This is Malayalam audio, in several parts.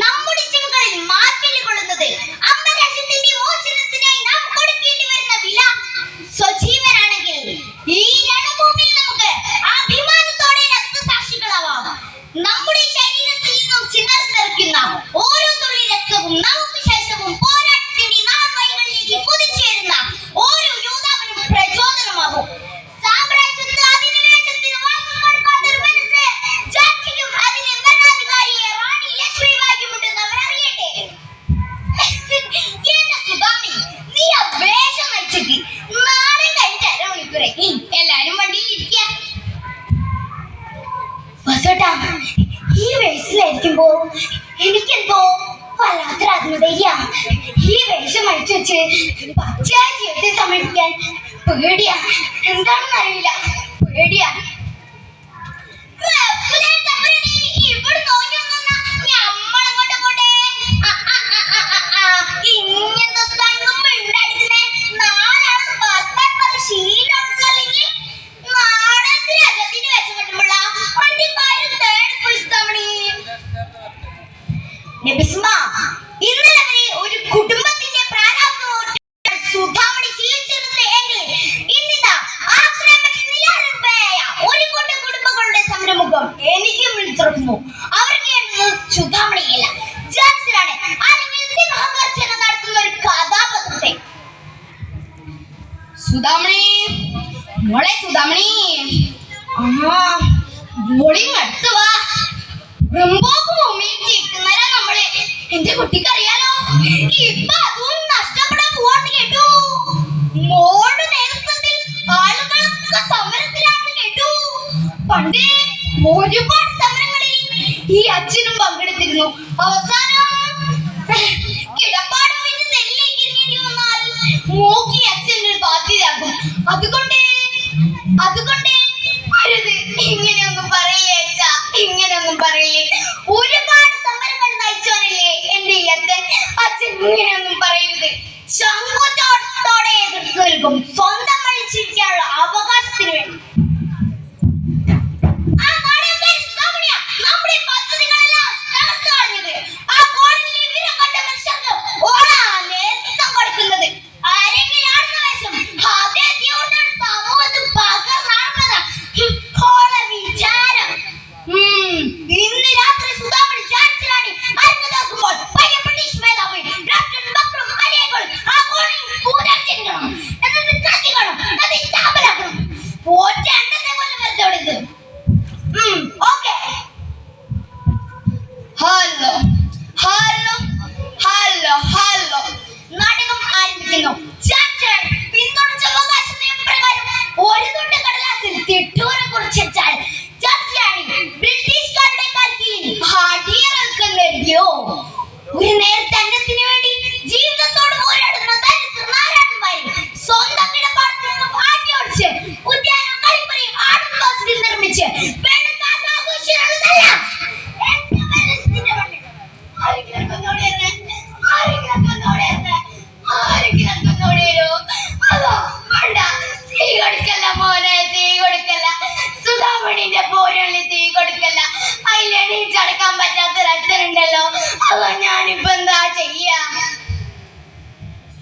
നമ്മുടെ ചെവികളിൽ മാറ്റൊലികൊള്ളുന്നത് അമ്മരാജ്യത്തിന്റെ മോചനത്തിനായി നാം കൊടുക്കേണ്ടി വരുന്ന വില സ്വജീവനാണെങ്കിൽ ഈ രണഭൂമിയിൽ നമുക്ക് അഭിമാനത്തോടെ രക്തസാക്ഷികളാവാം. നമ്മുടെ ശരീരത്തിൽ നിന്നും ചിതറിത്തെറിക്കുന്ന ഓരോ തുള്ളി രക്തവും നമുക്ക് ശേഷവും പോരാട്ടത്തിന്റെ നാൾവഴികളിലേക്ക് കുതിച്ചുയരുന്ന ഓരോ യോദ്ധാവിനും പ്രചോദനമാകും. എല്ലാരും വണ്ടിയിൽ ഇരിക്കുക. ഈ വേഷത്തിലായിരിക്കുമ്പോ എനിക്കെന്തോ വല്ലാത്തൊരാത്മധൈര്യ. ഈ വേഷം അഴിച്ചു വെച്ച് പച്ചയായ ജീവിതത്തെ സമീപിക്കാൻ പേടിയാ. എന്താണെന്ന് അറിയില്ല, പേടിയാ. ഇന്നലെ വരെ ഒരു കുടുംബത്തിന്റെ പ്രാരാബ്ധം സുധാമണി ശീലിച്ചിരുന്നത് എങ്കിൽ ഇന്നിതാ ആശ്രയമായ ഒരു കൂട്ടം കുടുംബങ്ങളുടെ സംരംഭം എനിക്ക് വിളിച്ചുറക്കുന്നു. അവർക്ക് സുധാമണിയല്ല, ജാൻസിലാണ് അല്ലെങ്കിൽ സിംഹഗർജന നടത്തുന്ന ഒരു കഥാപാത്രത്തെ. സുധാമണി, മോളെ സുധാമണി, അടുത്ത് വാ. നമ്മളെ എന്റെ കുട്ടിക്ക് അറിയാലോ. ഇപ്പൊ അതും നഷ്ടപ്പെടാൻ പോവാന്ന് കേട്ടു. മോളുടെ നേതൃത്വത്തിൽ ആളുകളൊക്കെ സമരത്തിലാണെന്ന് കേട്ടു. പണ്ട് ഒരുപാട് സമരങ്ങളിൽ ഈ അച്ഛനും പങ്കെടുത്തിരുന്നു. അവസാനം കിടപ്പാടം വെച്ച് നെല്ലേക്ക് ഇറങ്ങേണ്ടി വന്നാൽ മോക്കി അച്ഛൻ്റെ ഒരു ബാധ്യതയാകും. അതുകൊണ്ട് അരുത്, ഇങ്ങനെയൊന്നും പറയേച്ച, ഇങ്ങനെയൊന്നും പറയേ. ഒരുപാട് സമരങ്ങൾ നയിച്ചവരല്ലേ എന്റെ ഈ അച്ഛൻ. ഇങ്ങനെയൊന്നും പറയരുത്. ശങ്കുത്തോടെ എതിർത്ത് നിൽക്കും സ്വന്തം വഴി ജീവിക്കാനുള്ള അവകാശത്തിന് വേണ്ടി. നമ്മുടെ പദ്ധതികളെല്ലാം തകർത്തു കളഞ്ഞത് ആ കോടതിയിൽ വിവരം കണ്ട മനുഷ്യർക്ക് ഓളാ നേതൃത്വം കൊടുക്കുന്നത്. ആരെങ്കിലാണെന്ന വേഷം അതേ സമൂഹത്തിൽ പകർന്നാണെന്ന ഓളെ വിചാരം. ഇന്ന് രാത്രി സുധാമണി ചാൻസലാണ് അരങ്ങത്താക്കുമ്പോൾ പയ്യ ബ്രിട്ടീഷ് മേധാവി ഡോക്ടർ ബക്രും അലിയകൾ ആ കോടതിയിൽ പൂജാരിക്കണം. എന്നിട്ട് കത്തിക്കണം, കത്തി ചാമ്പലാക്കണം. ഒറ്റ എണ്ണത്തെ പോലെ വെറുതെ വിടുന്നത്. Okay. Hello hello hello hello. നാടകം ആരംഭിക്കുന്നു. ചാൻസലർ പിന്തുണച്ച അവകാശ നിയമപ്രകാരം ഒരു തുണ്ട് കടലാസിൽ തിട്ടൂരെ കുറിച്ചാൽ ബ്രിട്ടീഷുകാരുടെ കാൽക്കീഴിൽ അടിയറക്കല്ലോ. ഒരു നേരത്തെ അന്നത്തിന് വേണ്ടി ജീവിതത്തോട് പോരാടുന്ന ദരിദ്രനാരായണന്മാര് സ്വന്തം കിടപ്പാടത്തിൽ നിന്ന് ആട്ടിയോടിച്ച് ഉദ്യാനം കളിപ്പുരയും ആടും നിർമ്മിച്ച് സുധാമണിന്റെ പോരള്ളി തീ കൊടുക്കല്ല. അതിലെണീച്ചടക്കാൻ പറ്റാത്തൊരച്ഛനുണ്ടല്ലോ. അതോ ഞാനിപ്പോ എന്താ ചെയ്യാ?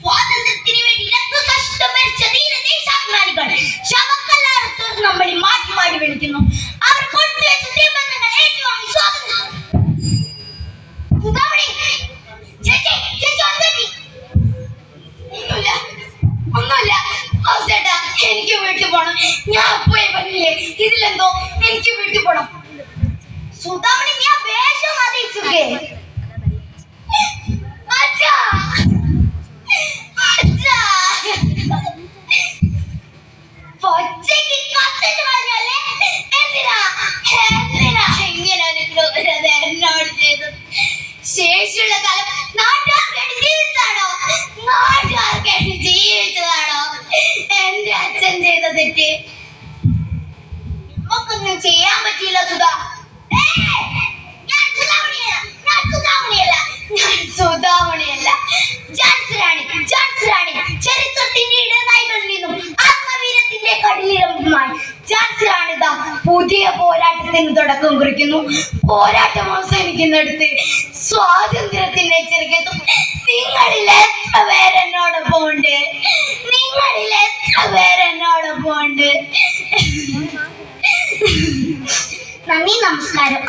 സ്വാതന്ത്ര്യത്തിന് വേണ്ടി രക്തസാക്ഷിത്വം വരിച്ച ധീരദേശാഭിമാനികൾ ശവക്കല്ലാറത്തോർ നമ്മളെ മാറ്റി മാടി വിളിക്കുന്നു. അവർ കൊണ്ടുവച്ച നിബന്ധനകൾ ഏറ്റുവാങ്ങി സ്വാതന്ത്ര്യം. സുധാമണി, ഒന്നുമില്ല. ചേട്ടാ, എനിക്ക് വീട്ടിൽ പോണം. ഞാൻ പോയി പറഞ്ഞില്ലേ, ഇതിലെന്തോ എനിക്ക് വീട്ടിൽ പോണം. സുധാമണി, ഞാൻ വേഷം അറിയിച്ചേ. എന്നോട് ചെയ്തത് ശേഷിയുള്ള കാലം നാട്ടുകാർക്ക് വേണ്ടി ജീവിച്ചതാണോ, നാട്ടുകാർക്ക് വേണ്ടി ജീവിച്ചതാണോ എന്റെ അച്ഛൻ ചെയ്ത തെറ്റ്? നമുക്കൊന്നും ചെയ്യാൻ പറ്റില്ല സുധാ. ഞാൻ സുധാമണിയല്ല, ജാൻസിറാണി. ചരിത്രത്തിന്റെ ഇടനാഴികളിൽ നിന്നും ആത്മവീരത്തിന്റെ കടലിരമ്പുമായി ജാൻസിറാണിതാ പുതിയ പോരാട്ടത്തിന് തുടക്കം കുറിക്കുന്നു. പോരാട്ടം അവസാനിക്കുന്നിടത്ത് സ്വാതന്ത്ര്യത്തിന്റെ ചെറുക്കത്തും നിങ്ങളിൽ എത്ര പേരെന്നോടൊപ്പം ഉണ്ട്? നിങ്ങളിൽ എത്ര പേരെന്നോടൊപ്പം ഉണ്ട്? നന്ദി, നമസ്കാരം.